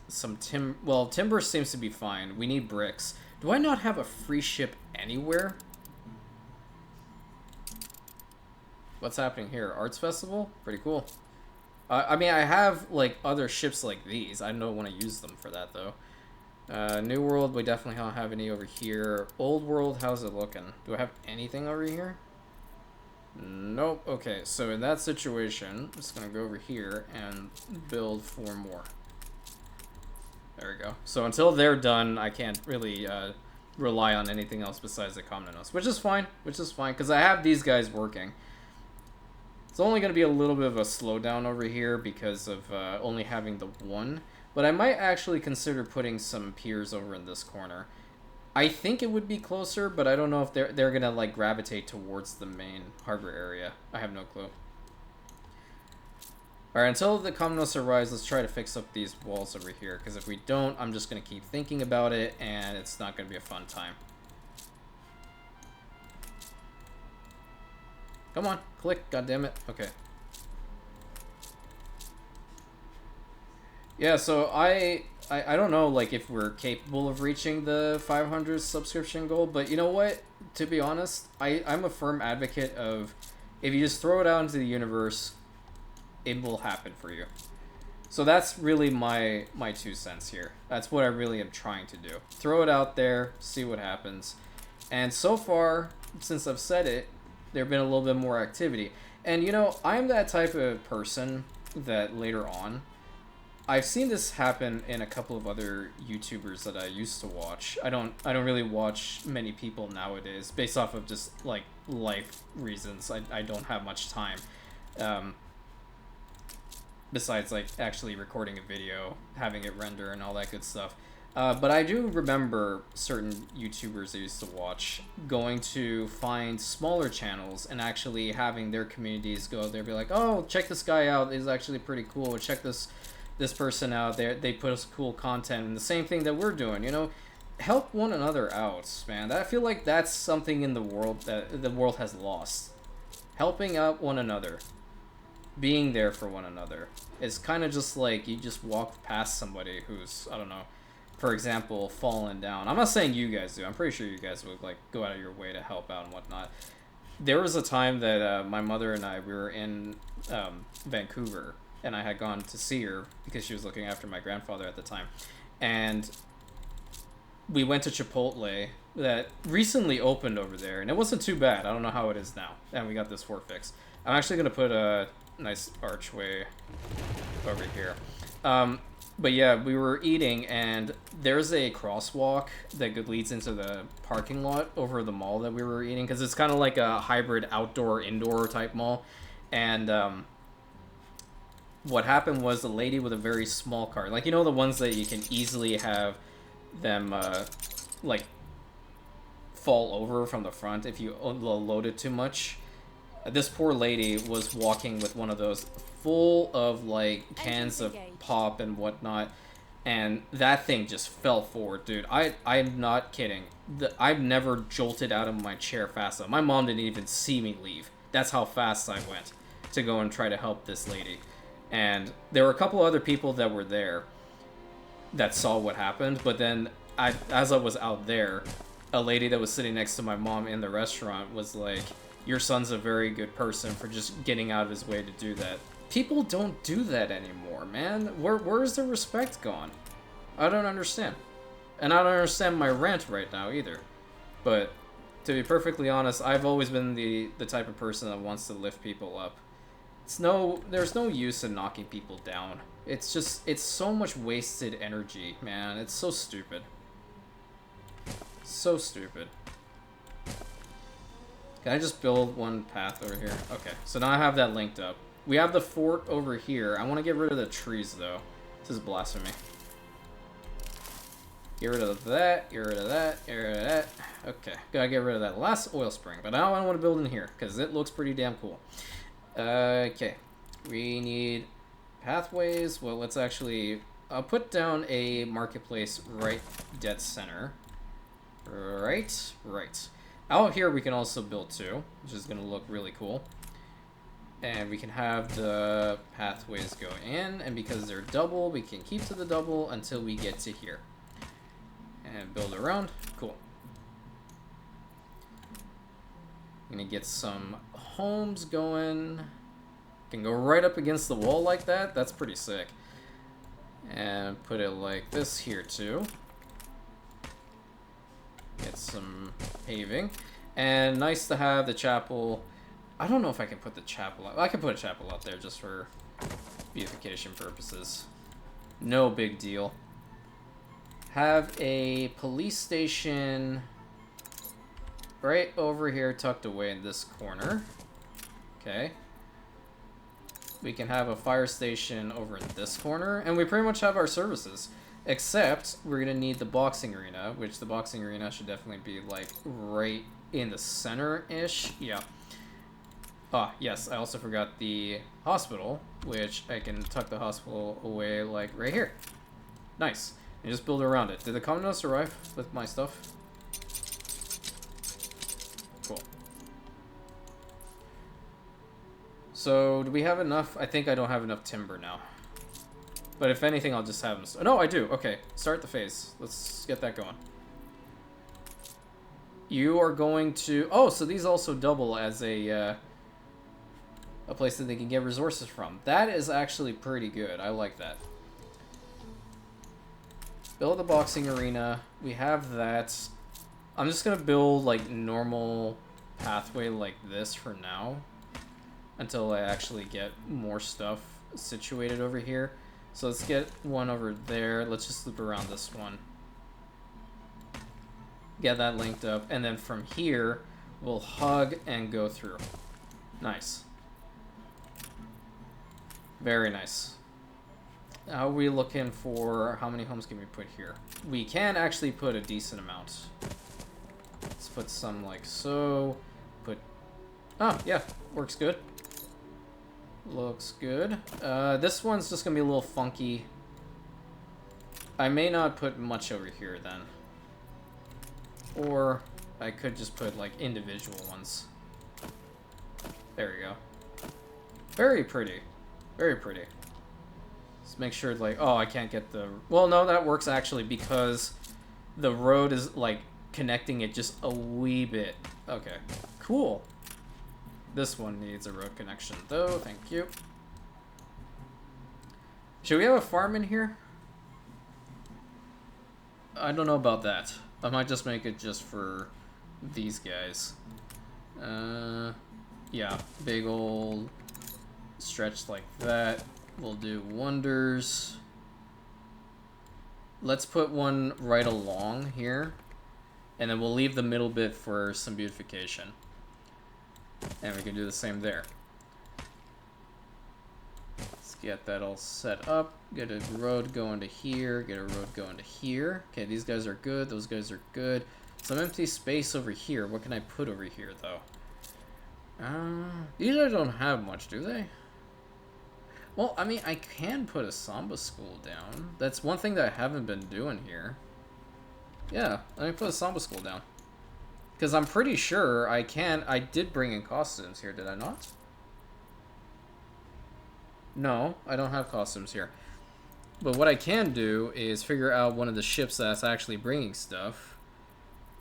some timber seems to be fine. We need bricks. Do I not have a free ship anywhere? What's happening here? Arts Festival? Pretty cool. I mean, I have, like, other ships like these. I don't want to use them for that, though. New World, we definitely don't have any over here. Old World, how's it looking? Do I have anything over here? Nope. Okay, so in that situation, I'm just going to go over here and build 4 more. There we go. So until they're done, I can't really rely on anything else besides the Commandant's, which is fine, because I have these guys working. It's only going to be a little bit of a slowdown over here because of only having the 1. But I might actually consider putting some piers over in this corner. I think it would be closer, but I don't know if they're going to like gravitate towards the main harbor area. I have no clue. Alright, until the Commandant's arrives, let's try to fix up these walls over here. Because if we don't, I'm just going to keep thinking about it, and it's not going to be a fun time. Come on, click, goddammit. Okay. Yeah, so I don't know, like, if we're capable of reaching the 500 subscription goal, but you know what? To be honest, I'm a firm advocate of, if you just throw it out into the universe, it will happen for you. So that's really my 2 cents here. That's what I really am trying to do. Throw it out there, see what happens. And so far, since I've said it, there's been a little bit more activity. And you know, I'm that type of person that later on, I've seen this happen in a couple of other YouTubers that I used to watch. I don't really watch many people nowadays based off of just like life reasons. I don't have much time. Besides like actually recording a video, having it render and all that good stuff. But I do remember certain YouTubers I used to watch going to find smaller channels and actually having their communities go there, be like, oh, check this guy out, he's actually pretty cool, or check this person out, they put us cool content, and the same thing that we're doing, you know, help one another out, man. I feel like that's something in the world that the world has lost. Helping out one another. Being there for one another. It's kind of just like you just walk past somebody who's, I don't know, for example, fallen down. I'm not saying you guys do. I'm pretty sure you guys would like go out of your way to help out and whatnot. There was a time that my mother and I, we were in Vancouver, and I had gone to see her because she was looking after my grandfather at the time. And we went to Chipotle that recently opened over there, and it wasn't too bad. I don't know how it is now. And we got this fort fixed. I'm actually going to put a nice archway over here. But yeah, we were eating, and there's a crosswalk that leads into the parking lot over the mall that we were eating, because it's kind of like a hybrid outdoor-indoor type mall. And what happened was a lady with a very small car, like, you know, the ones that you can easily have them like fall over from the front if you load it too much. This poor lady was walking with one of those full of like cans of pop and whatnot, and that thing just fell forward, dude. I'm not kidding. I've never jolted out of my chair fast enough. My mom didn't even see me leave. That's how fast I went to go and try to help this lady. And there were a couple other people that were there that saw what happened, but then as I was out there, a lady that was sitting next to my mom in the restaurant was like, "Your son's a very good person for just getting out of his way to do that." People don't do that anymore, man. Where's the respect gone? I don't understand. And I don't understand my rant right now either. But to be perfectly honest, I've always been the type of person that wants to lift people up. There's no use in knocking people down. It's so much wasted energy, man. It's so stupid. So stupid. Can I just build one path over here? Okay, so now I have that linked up. We have the fort over here. I want to get rid of the trees, though. This is blasphemy. Get rid of that, get rid of that, get rid of that. Okay, gotta get rid of that last oil spring. But now I want to build in here, because it looks pretty damn cool. Okay, we need pathways. Well, let's actually... I'll put down a marketplace right dead center. Right. Out here we can also build two, which is going to look really cool. And we can have the pathways go in, and because they're double, we can keep to the double until we get to here. And build around. Cool. I'm going to get some homes going. Can go right up against the wall like that. That's pretty sick. And put it like this here too. Get some paving. And nice to have the chapel. I don't know if I can put the chapel out. I can put a chapel out there just for beautification purposes. No big deal. Have a police station right over here tucked away in this corner. Okay. We can have a fire station over in this corner. And we pretty much have our services. Except we're going to need the boxing arena, which the boxing arena should definitely be like right in the center-ish. Yeah. Ah, yes, I also forgot the hospital, which I can tuck the hospital away like right here. Nice. And just build around it. Did the commoners arrive with my stuff? Cool. So, do we have enough? I think I don't have enough timber now. But if anything, I'll just have them... No, I do. Okay, start the phase. Let's get that going. You are going to... Oh, so these also double as a place that they can get resources from. That is actually pretty good. I like that. Build the boxing arena. We have that. I'm just going to build, like, normal pathway like this for now. Until I actually get more stuff situated over here. So let's get one over there. Let's just loop around this one. Get that linked up. And then from here, we'll hug and go through. Nice. Very nice. How are we looking for... How many homes can we put here? We can actually put a decent amount. Let's put some like so. Put... Oh, yeah. Works good. Looks good. This one's just gonna be a little funky. I may not put much over here then. Or I could just put like individual ones. There we go. Very pretty. Very pretty. Let's make sure like, oh, I can't get the... Well, no, that works actually because the road is like connecting it just a wee bit. Okay, cool. This one needs a road connection, though. Thank you. Should we have a farm in here? I don't know about that. I might just make it just for these guys. Yeah, big old stretch like that will do wonders. Let's put one right along here. And then we'll leave the middle bit for some beautification. And we can do the same there. Let's get that all set up. Get a road going to here. Get a road going to here. Okay, these guys are good. Those guys are good. Some empty space over here. What can I put over here, though? These don't have much, do they? Well, I mean, I can put a Samba school down. That's one thing that I haven't been doing here. Yeah, let me put a Samba school down. Because I'm pretty sure I can. I did bring in costumes here, did I not? No, I don't have costumes here. But what I can do is figure out one of the ships that's actually bringing stuff.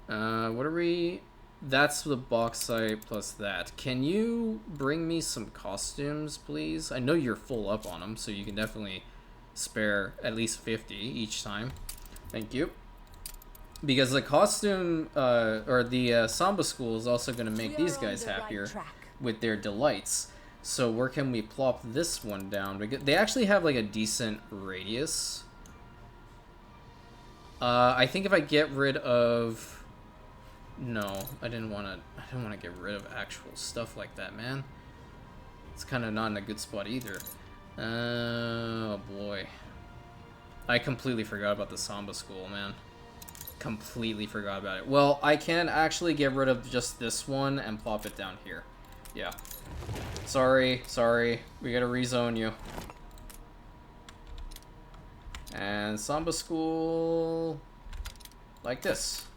What are we... That's the bauxite plus that. Can you bring me some costumes, please? I know you're full up on them, so you can definitely spare at least 50 each time. Thank you. Because the costume, or the Samba school is also going to make these guys happier with their delights. So where can we plop this one down? Because they actually have like a decent radius. I think if I get rid of... No, I didn't want to get rid of actual stuff like that, man. It's kind of not in a good spot either. Oh boy. I completely forgot about the Samba school, man. Completely forgot about it. Well, I can actually get rid of just this one and plop it down here. Yeah. Sorry. We gotta rezone you. And Samba school... like this.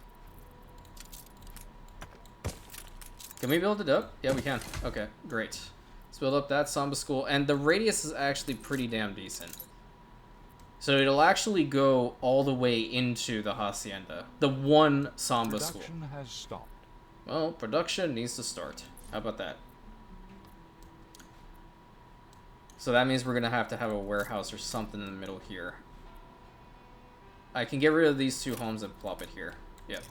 Can we build it up? Yeah, we can. Okay, great. Let's build up that Samba school. And the radius is actually pretty damn decent. So it'll actually go all the way into the Hacienda. The one Samba school. Production has stopped. Well, production needs to start. How about that? So that means we're going to have a warehouse or something in the middle here. I can get rid of these two homes and plop it here. Yep.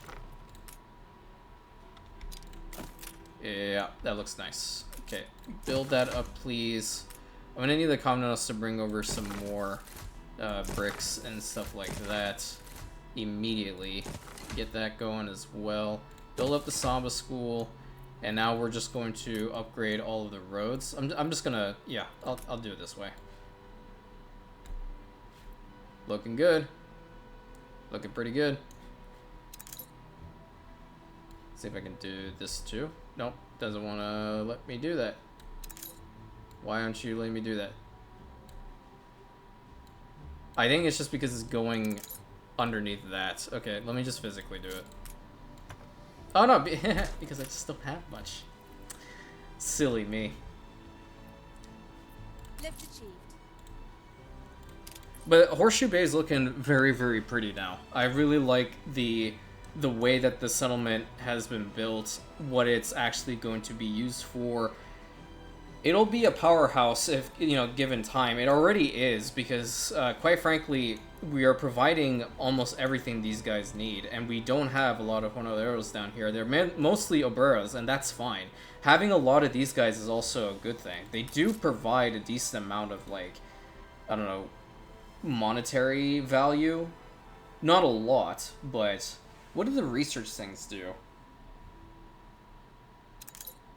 Yeah, that looks nice. Okay, build that up, please. I'm gonna need the commonwealth to bring over some more bricks and stuff like that immediately. Get that going as well. Build up the Samba school, and now we're just going to upgrade all of the roads. I'm just gonna, yeah, I'll do it this way. Looking good. Looking pretty good. See if I can do this too. Nope, doesn't want to let me do that. Why aren't you letting me do that? I think it's just because it's going underneath that. Okay, let me just physically do it. Oh no, because I just don't have much. Silly me. Lift achieved. But Horseshoe Bay is looking very, very pretty now. I really like the way that the settlement has been built, what it's actually going to be used for. It'll be a powerhouse if, you know, given time. It already is, because quite frankly, we are providing almost everything these guys need, and we don't have a lot of Honoreros down here. They're mostly Oberas, and that's fine. Having a lot of these guys is also a good thing. They do provide a decent amount of, like, I don't know, monetary value. Not a lot, but... What do the research things do?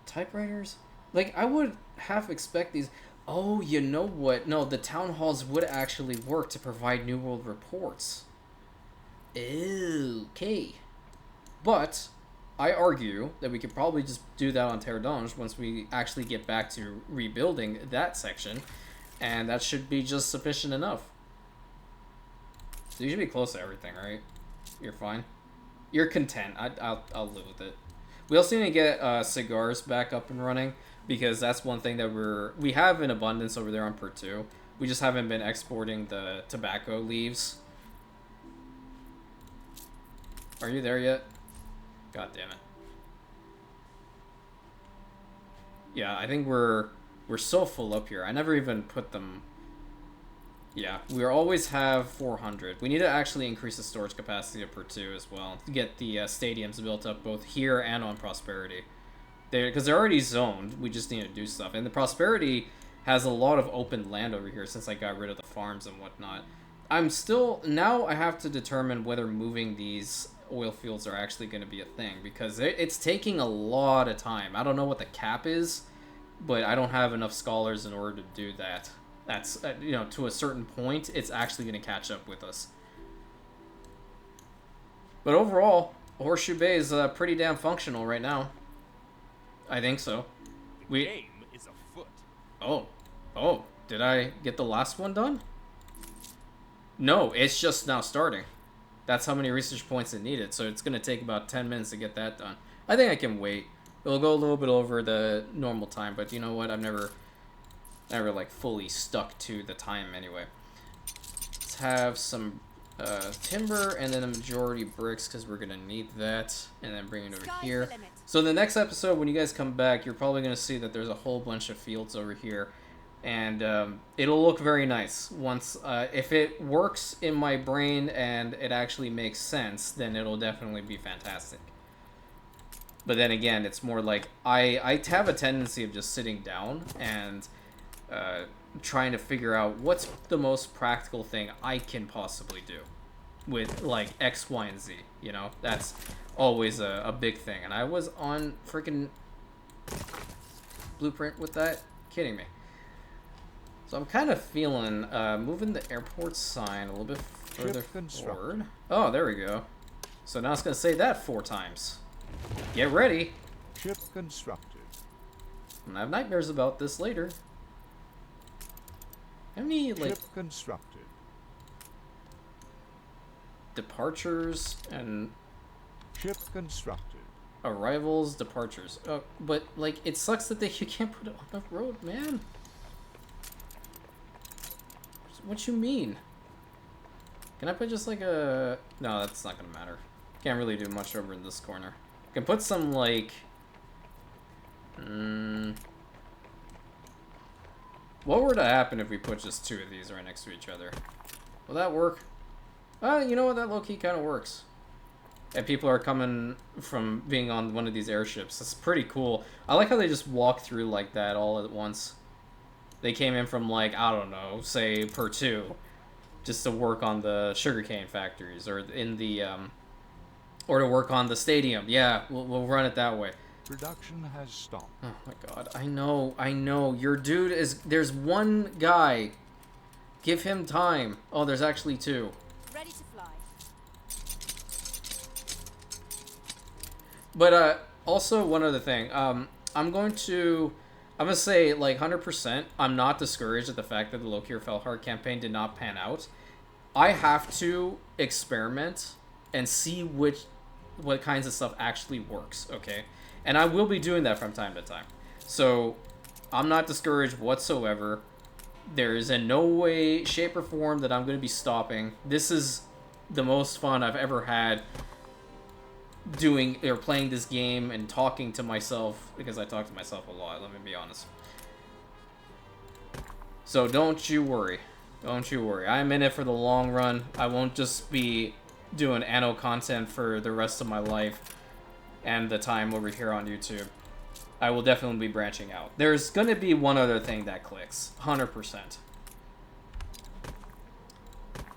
Typewriters? Like, I would half expect these... Oh, you know what? No, the town halls would actually work to provide New World reports. Okay. But, I argue that we could probably just do that on Terre d'Ange once we actually get back to rebuilding that section. And that should be just sufficient enough. So you should be close to everything, right? You're fine. You're content. I'll live with it. We also need to get cigars back up and running, because that's one thing that we have in abundance over there on Per 2. We just haven't been exporting the tobacco leaves. Are you there yet? God damn it. Yeah, I think we're so full up here. I never even put them... Yeah, we always have 400. We need to actually increase the storage capacity of Per 2 as well to get the stadiums built up both here and on Prosperity. Because they're already zoned, we just need to do stuff. And the Prosperity has a lot of open land over here since I got rid of the farms and whatnot. Now I have to determine whether moving these oil fields are actually going to be a thing, because it's taking a lot of time. I don't know what the cap is, but I don't have enough scholars in order to do that. That's, you know, to a certain point, it's actually going to catch up with us. But overall, Horseshoe Bay is pretty damn functional right now. I think so. The game is afoot. Oh, did I get the last one done? No, it's just now starting. That's how many research points it needed, so it's gonna take about 10 minutes to get that done. I think I can wait. It'll go a little bit over the normal time, but you know what? I've never like fully stuck to the time anyway. Let's have some timber and then a majority bricks because we're gonna need that, and then bring it over here. So the next episode, when you guys come back, you're probably gonna see that there's a whole bunch of fields over here, and it'll look very nice once if it works in my brain and it actually makes sense, then it'll definitely be fantastic. But then again, it's more like I have a tendency of just sitting down and trying to figure out what's the most practical thing I can possibly do with like X, Y, and Z. You know, that's always a big thing. And I was on freaking Blueprint with that. Kidding me. So I'm kind of feeling moving the airport sign a little bit further forward. Oh, there we go. So now it's gonna say that 4 times. Get ready. Ship constructed. And I have nightmares about this later. How many like Ship constructed. departures and Ship constructed. arrivals, departures? Oh, but like it sucks that you can't put it on the road, man. What you mean? Can I put just like a... No, that's not gonna matter. Can't really do much over in this corner. I can put some like... What were to happen if we put just 2 of these right next to each other? Will that work? You know what? That low-key kind of works. And people are coming from being on one of these airships. That's pretty cool. I like how they just walk through like that all at once. They came in from like, I don't know, say per 2, just to work on the sugarcane factories or in the or to work on the stadium. Yeah, we'll run it that way. Production has stopped. Oh my god, I know. Your dude is... There's one guy. Give him time. Oh, there's actually 2. Ready to fly. But also one other thing. I'm gonna say like 100%. I'm not discouraged at the fact that the Loki Felhard campaign did not pan out. I have to experiment and see what kinds of stuff actually works. Okay. And I will be doing that from time to time. So, I'm not discouraged whatsoever. There is in no way, shape, or form that I'm going to be stopping. This is the most fun I've ever had doing or playing this game and talking to myself, because I talk to myself a lot, let me be honest. So don't you worry. Don't you worry. I'm in it for the long run. I won't just be doing Anno content for the rest of my life and the time over here on YouTube. I will definitely be branching out. There's going to be one other thing that clicks. 100%.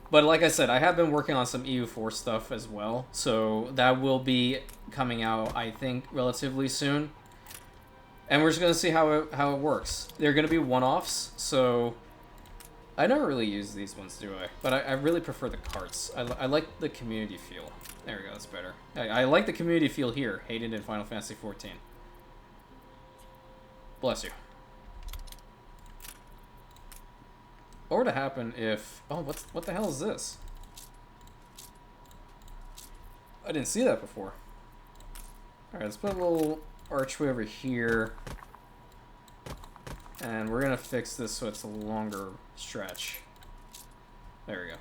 But like I said, I have been working on some EU4 stuff as well. So that will be coming out, I think, relatively soon. And we're just going to see how it works. They're going to be one-offs, so... I never really use these ones, do I? But I really prefer the carts. I like the community feel. There we go, that's better. I like the community feel here. Hate it in Final Fantasy XIV. Bless you. What were to happen if... Oh, what the hell is this? I didn't see that before. Alright, let's put a little archway over here. And we're going to fix this so it's a longer stretch. There we go.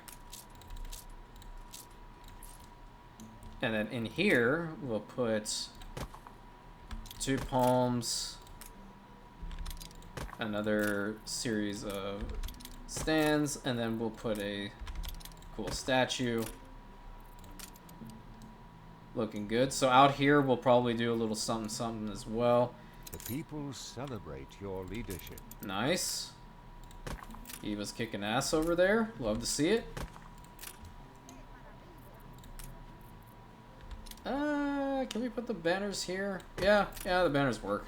And then in here, we'll put 2 palms, another series of stands, and then we'll put a cool statue. Looking good. So out here, we'll probably do a little something as well. The people celebrate your leadership. Nice. Eva's kicking ass over there. Love to see it. Can we put the banners here? Yeah, the banners work.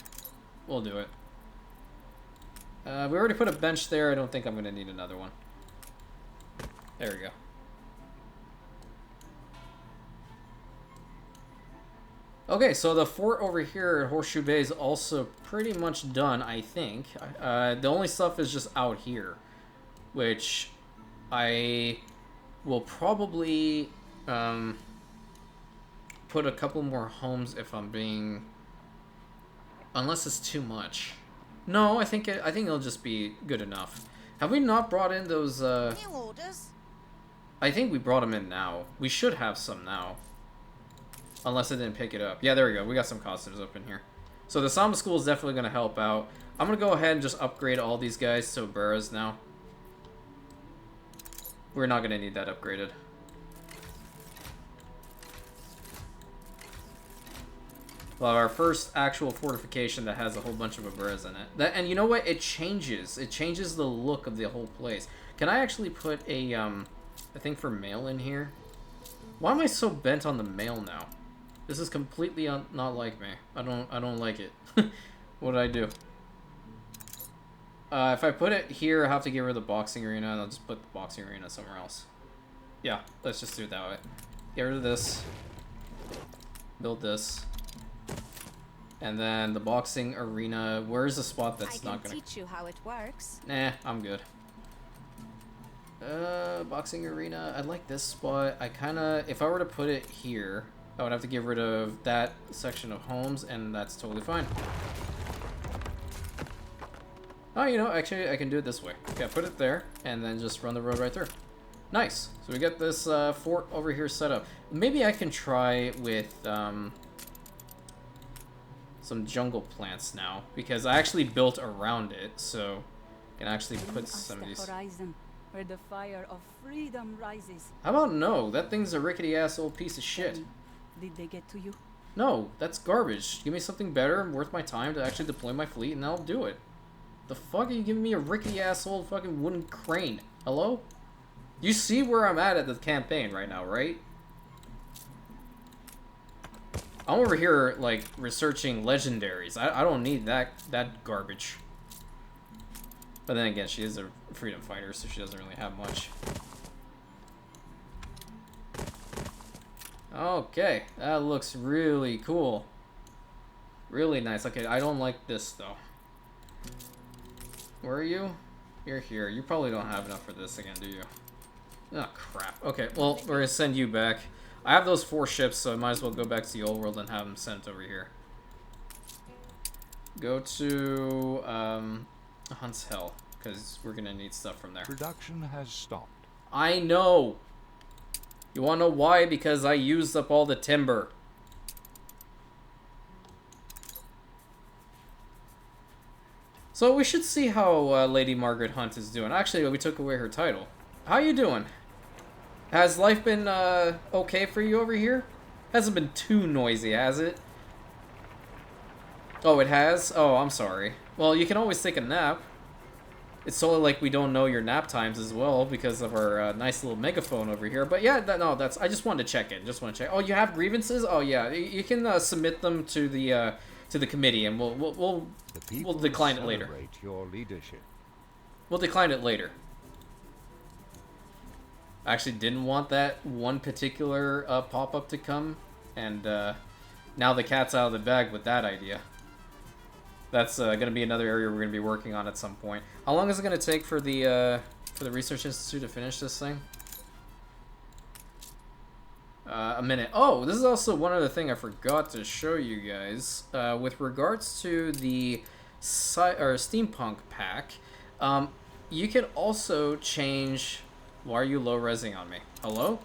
We'll do it. We already put a bench there. I don't think I'm going to need another one. There we go. Okay, so the fort over here at Horseshoe Bay is also pretty much done, I think. The only stuff is just out here, which I will probably put a couple more homes if I'm being... Unless it's too much. No, I think it'll just be good enough. Have we not brought in those, New orders. I think we brought them in now. We should have some now. Unless I didn't pick it up. Yeah, there we go. We got some costumes up in here. So the Samba School is definitely going to help out. I'm going to go ahead and just upgrade all these guys to Oberas now. We're not going to need that upgraded. We'll have our first actual fortification that has a whole bunch of Oberas in it. And you know what? It changes. It changes the look of the whole place. Can I actually put a thing for mail in here? Why am I so bent on the mail now? This is completely not like me. I don't like it. What did I do? If I put it here, I have to get rid of the boxing arena, and I'll just put the boxing arena somewhere else. Yeah, let's just do it that way. Get rid of this. Build this. And then the boxing arena. Where's the spot that's not gonna... I can teach you how it works. Nah, I'm good. Boxing arena. I like this spot. I kinda... If I were to put it here, I would have to get rid of that section of homes, and that's totally fine. Oh, you know, actually, I can do it this way. Okay, put it there, and then just run the road right through. Nice. So we got this fort over here set up. Maybe I can try with some jungle plants now, because I actually built around it, so I can actually put some of these. Horizon, where the fire of freedom rises. How about no? That thing's a rickety ass old piece of shit. Did they get to you? No, that's garbage. Give me something better and worth my time to actually deploy my fleet, and I'll do it. The fuck are you giving me a rickety ass old fucking wooden crane? Hello? You see where I'm at the campaign right now, right? I'm over here, like, researching legendaries. I don't need that garbage. But then again, she is a freedom fighter, so she doesn't really have much. Okay, that looks really cool. Really nice. Okay, I don't like this, though. Where are you? You're here. You probably don't have enough for this again, do you? Oh, crap. Okay, well, we're gonna send you back. I have those 4 ships, so I might as well go back to the old world and have them sent over here. Go to Hunt's Hell, because we're gonna need stuff from there. Production has stopped. I know! You wanna know why? Because I used up all the timber. So we should see how Lady Margaret Hunt is doing. Actually, we took away her title. How you doing? Has life been okay for you over here? Hasn't been too noisy, has it? Oh, it has? Oh, I'm sorry. Well, you can always take a nap. It's sort of like we don't know your nap times as well because of our nice little megaphone over here. But yeah, no, that's... I just wanted to check in. Just want to check. Oh, you have grievances? Oh, yeah. You can submit them to the committee, and we'll decline it later. Your leadership. We'll decline it later. I actually didn't want that one particular pop-up to come, and now the cat's out of the bag with that idea. That's going to be another area we're going to be working on at some point. How long is it going to take for the Research Institute to finish this thing? A minute. Oh, this is also one other thing I forgot to show you guys. With regards to the steampunk pack, you can also change... Why are you low-resing on me? Hello?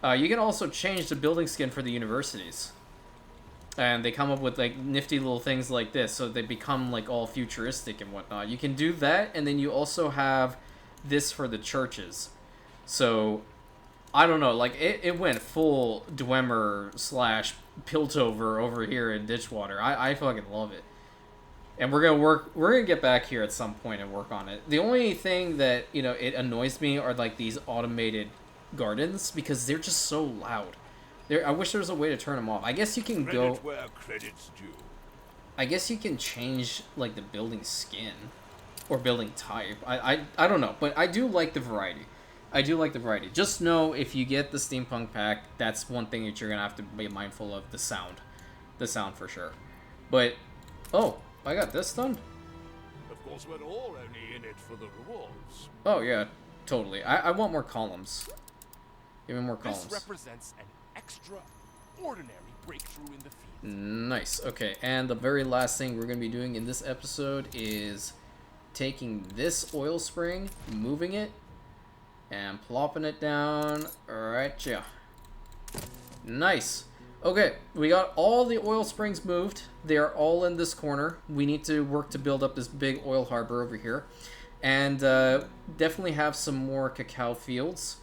You can also change the building skin for the universities. And they come up with, like, nifty little things like this, so they become, like, all futuristic and whatnot. You can do that, and then you also have this for the churches. So... I don't know, like, it went full Dwemer / Piltover over here in Ditchwater. I fucking love it. And we're gonna get back here at some point and work on it. The only thing that, you know, it annoys me are, like, these automated gardens, because they're just so loud. I wish there was a way to turn them off. I guess you can go... Credit where credit's due. I guess you can change, like, the building skin. Or building type. I don't know, but I do like the variety. I do like the variety. Just know if you get the steampunk pack, that's one thing that you're gonna have to be mindful of, the sound. The sound for sure. But, oh, I got this done? Of course, we're all only in it for the rewards. Oh, yeah, totally. I want more columns. Give me more columns. This represents an extraordinary breakthrough in the field. Nice. Okay, and the very last thing we're going to be doing in this episode is taking this oil spring, moving it, and plopping it down right here. Nice. Okay, we got all the oil springs moved. They are all in this corner. We need to work to build up this big oil harbor over here. And definitely have some more cacao fields.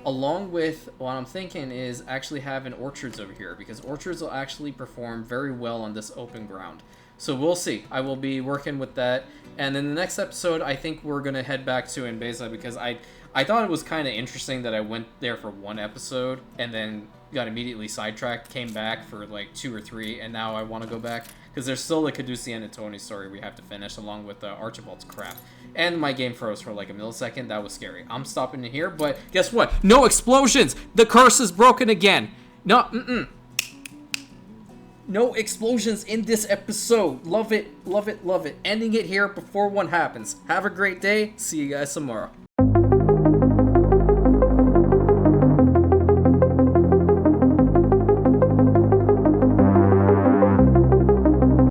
Along with, what I'm thinking is actually having orchards over here, because orchards will actually perform very well on this open ground. So we'll see. I will be working with that. And in the next episode, I think we're going to head back to Mbeza, because I thought it was kind of interesting that I went there for one episode and then got immediately sidetracked, came back for like 2 or 3, and now I want to go back because there's still the Caduceus and Tony story we have to finish, along with Archibald's crap. And my game froze for like a millisecond. That was scary. I'm stopping it here, but guess what? No explosions! The curse is broken again! No, no explosions in this episode. Love it, love it, love it. Ending it here before one happens. Have a great day. See you guys tomorrow.